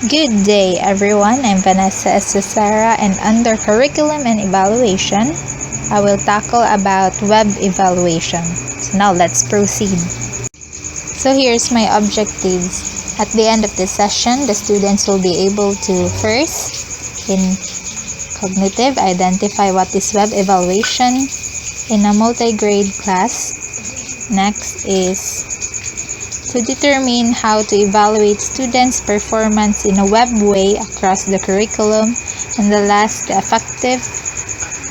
Good day, everyone. I'm Vanessa Acera, and under Curriculum and Evaluation, I will tackle about web evaluation. So now let's proceed. So here's my objectives. At the end of the session, the students will be able to first, in cognitive, identify what is web evaluation in a multi-grade class. Next is to determine how to evaluate students' performance in a web way across the curriculum. And the last, the effective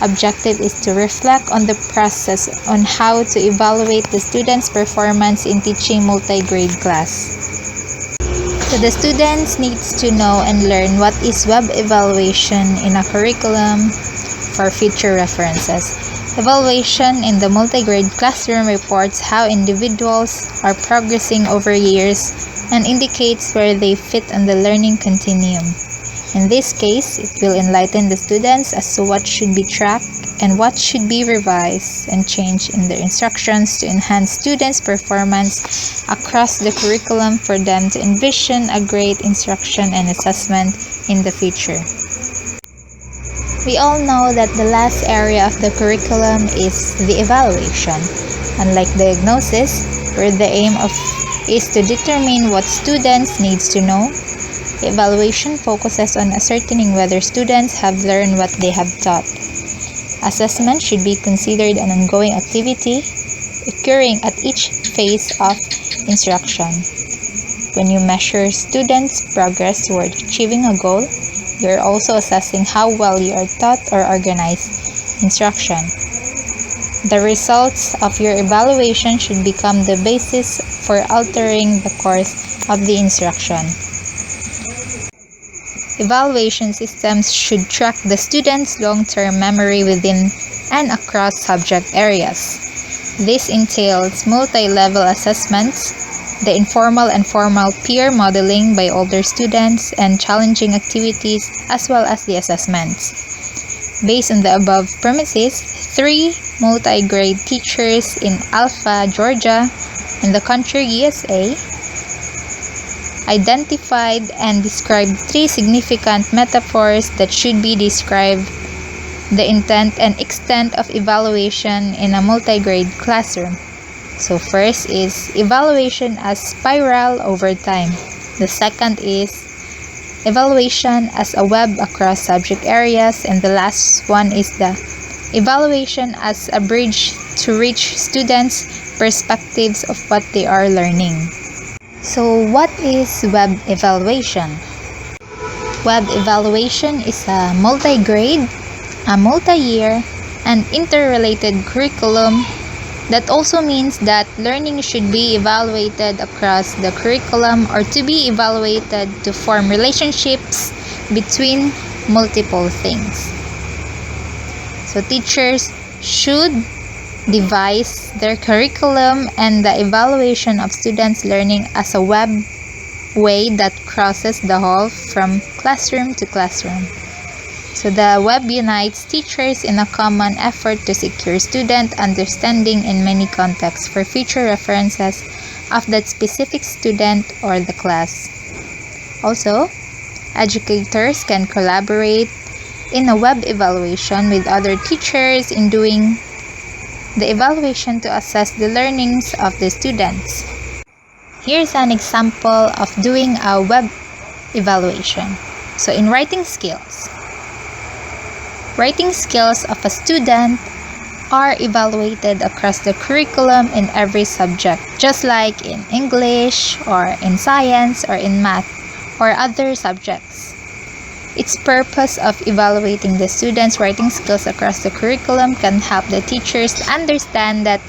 objective is to reflect on the process on how to evaluate the students' performance in teaching multi-grade class. So the students needs to know and learn what is web evaluation in a curriculum for future references. Evaluation in the multi-grade classroom reports how individuals are progressing over years and indicates where they fit on the learning continuum. In this case, it will enlighten the students as to what should be tracked and what should be revised and changed in their instructions to enhance students' performance across the curriculum for them to envision a great instruction and assessment in the future. We all know that the last area of the curriculum is the evaluation. Unlike diagnosis, where the aim is to determine what students needs to know, evaluation focuses on ascertaining whether students have learned what they have taught. Assessment should be considered an ongoing activity occurring at each phase of instruction. When you measure students' progress toward achieving a goal, you are also assessing how well you are taught or organized instruction. The results of your evaluation should become the basis for altering the course of the instruction. Evaluation systems should track the students' long-term memory within and across subject areas. This entails multi-level assessments, the informal and formal peer modeling by older students, and challenging activities, as well as the assessments. Based on the above premises, 3 multi-grade teachers in Alpha, Georgia, in the country USA, identified and described 3 significant metaphors that should be described the intent and extent of evaluation in a multi-grade classroom. So first is evaluation as spiral over time. The second is evaluation as a web across subject areas. And the last one is the evaluation as a bridge to reach students' perspectives of what they are learning. So what is web evaluation? Web evaluation is a multi-grade, a multi-year, and interrelated curriculum that also means that learning should be evaluated across the curriculum or to be evaluated to form relationships between multiple things. So teachers should devise their curriculum and the evaluation of students' learning as a web way that crosses the hall from classroom to classroom. So the web unites teachers in a common effort to secure student understanding in many contexts for future references of that specific student or the class. Also, educators can collaborate in a web evaluation with other teachers in doing the evaluation to assess the learnings of the students. Here's an example of doing a web evaluation. So in writing skills of a student are evaluated across the curriculum in every subject, just like in English or in science or in math or other subjects. Its purpose of evaluating the students' writing skills across the curriculum can help the teachers to understand that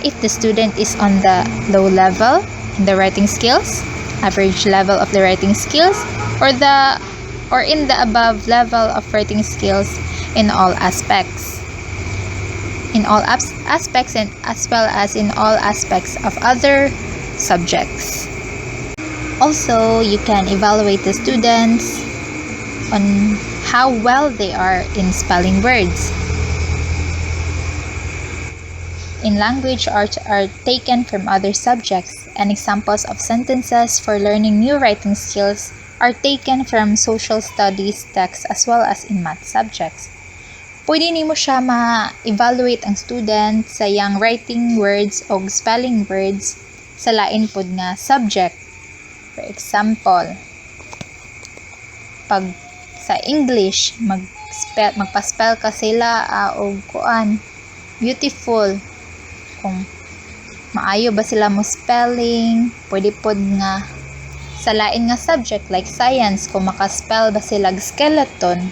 if the student is on the low level in the writing skills, average level of the writing skills, or in the above level of writing skills in all aspects. And as well as in all aspects of other subjects. Also, you can evaluate the students on how well they are in spelling words. In language arts are taken from other subjects, and examples of sentences for learning new writing skills are taken from social studies texts as well as in math subjects. Pwede nimo siya ma-evaluate ang student sa yang writing words o spelling words sa lain pod nga subject. For example, pag sa English, magpa-spell ka sila og kuan, beautiful. Kung maayo ba sila mo spelling, pwede pod nga sa lain nga subject like science, kung maka-spell ba sila skeleton.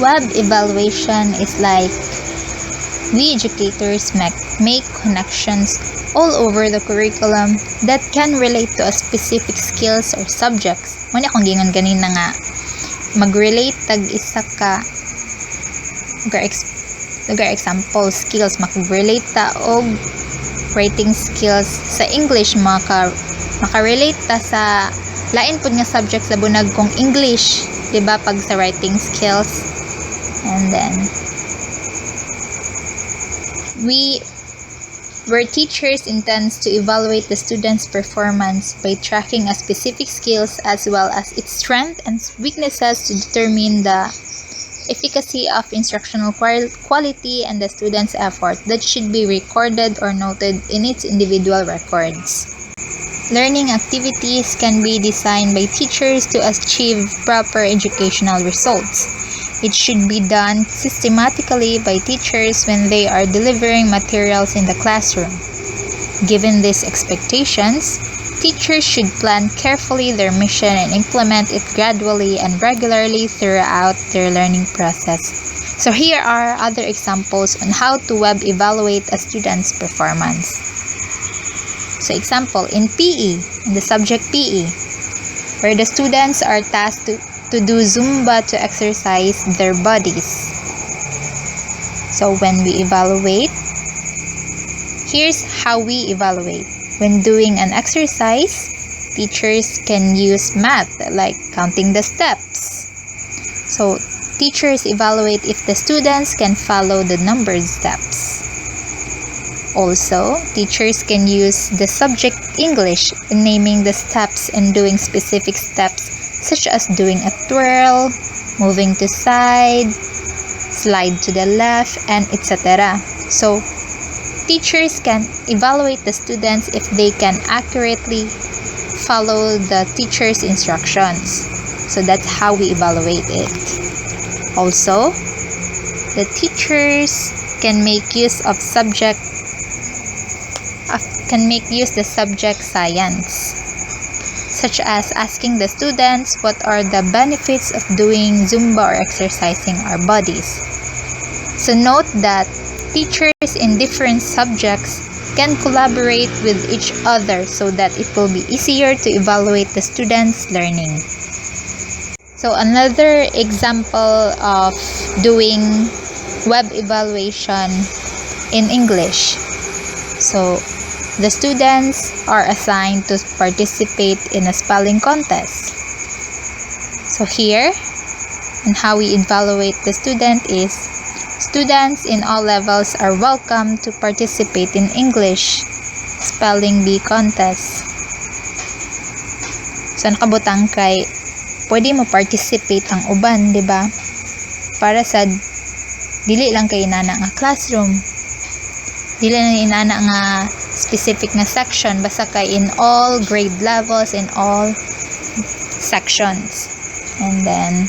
Web evaluation is like we educators make connections all over the curriculum that can relate to a specific skills or subjects. Muna akong gingon ganina nga, mag-relate tag isa ka example skills, mag-relate ta og writing skills sa English, maka-relate ta sa lain pud nga subject sa bunag kong English, diba, pag sa writing skills. And then where teachers intends to evaluate the student's performance by tracking a specific skills as well as its strengths and weaknesses to determine the efficacy of instructional quality and the student's effort that should be recorded or noted in its individual records. Learning activities can be designed by teachers to achieve proper educational results. It should be done systematically by teachers when they are delivering materials in the classroom. Given these expectations, teachers should plan carefully their mission and implement it gradually and regularly throughout their learning process. So here are other examples on how to web evaluate a student's performance. So example, in PE, in the subject PE, where the students are tasked to do Zumba to exercise their bodies. So when we evaluate, here's how we evaluate. When doing an exercise, teachers can use math like counting the steps. So teachers evaluate if the students can follow the numbered steps. Also, teachers can use the subject English in naming the steps and doing specific steps such as doing a twirl, moving to side, slide to the left, and etc. So, teachers can evaluate the students if they can accurately follow the teacher's instructions. So that's how we evaluate it. Also, the teachers can make use of the subject science, such as asking the students what are the benefits of doing Zumba or exercising our bodies. So note that teachers in different subjects can collaborate with each other so that it will be easier to evaluate the students' learning. So another example of doing web evaluation in English. So the students are assigned to participate in a spelling contest. So here, and how we evaluate the student is, students in all levels are welcome to participate in English Spelling Bee contest. So nakabutang kay, pwede mo participate ang uban, di ba? Para sa dili lang kay inana nga classroom. Dili lang inana nga specific na section, basta kay in all grade levels, in all sections. And then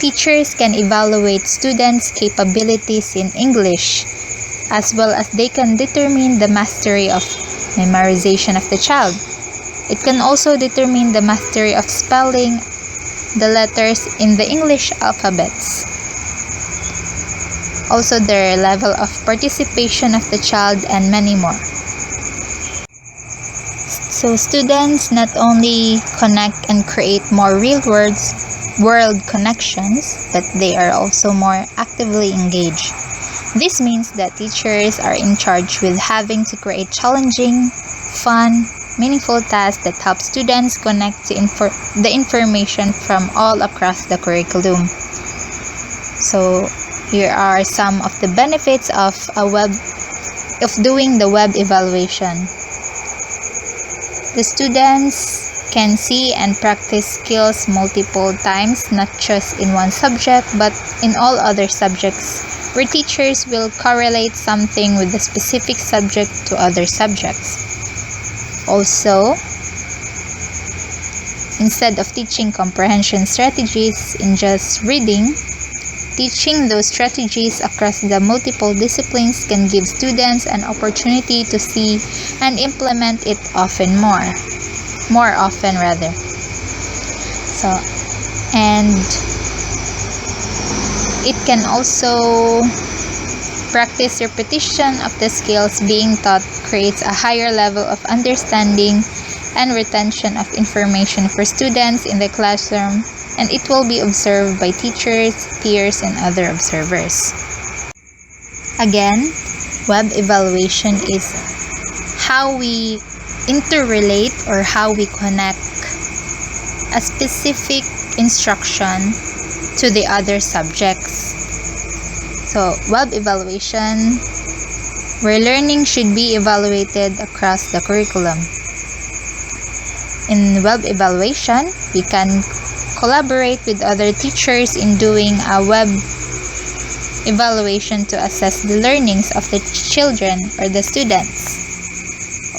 teachers can evaluate students' capabilities in English, as well as they can determine the mastery of memorization of the child. It can also determine the mastery of spelling the letters in the English alphabets. Also their level of participation of the child, and many more. So students not only connect and create more real-world connections, but they are also more actively engaged. This means that teachers are in charge with having to create challenging, fun, meaningful tasks that help students connect to the information from all across the curriculum. So here are some of the benefits of doing the web evaluation. The students can see and practice skills multiple times, not just in one subject, but in all other subjects, where teachers will correlate something with the specific subject to other subjects. Also, instead of teaching comprehension strategies in just reading, teaching those strategies across the multiple disciplines can give students an opportunity to see and implement it more often. So, and it can also practice repetition of the skills being taught creates a higher level of understanding and retention of information for students in the classroom, and it will be observed by teachers, peers, and other observers. Again, web evaluation is how we interrelate or how we connect a specific instruction to the other subjects. So, web evaluation, where learning should be evaluated across the curriculum. In web evaluation, we can collaborate with other teachers in doing a web evaluation to assess the learnings of the children or the students.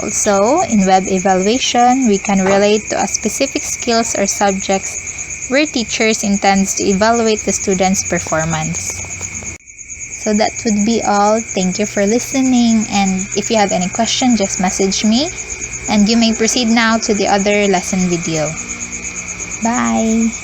Also, in web evaluation, we can relate to a specific skills or subjects where teachers intends to evaluate the students' performance. So that would be all. Thank you for listening, and if you have any question, just message me, and you may proceed now to the other lesson video. Bye!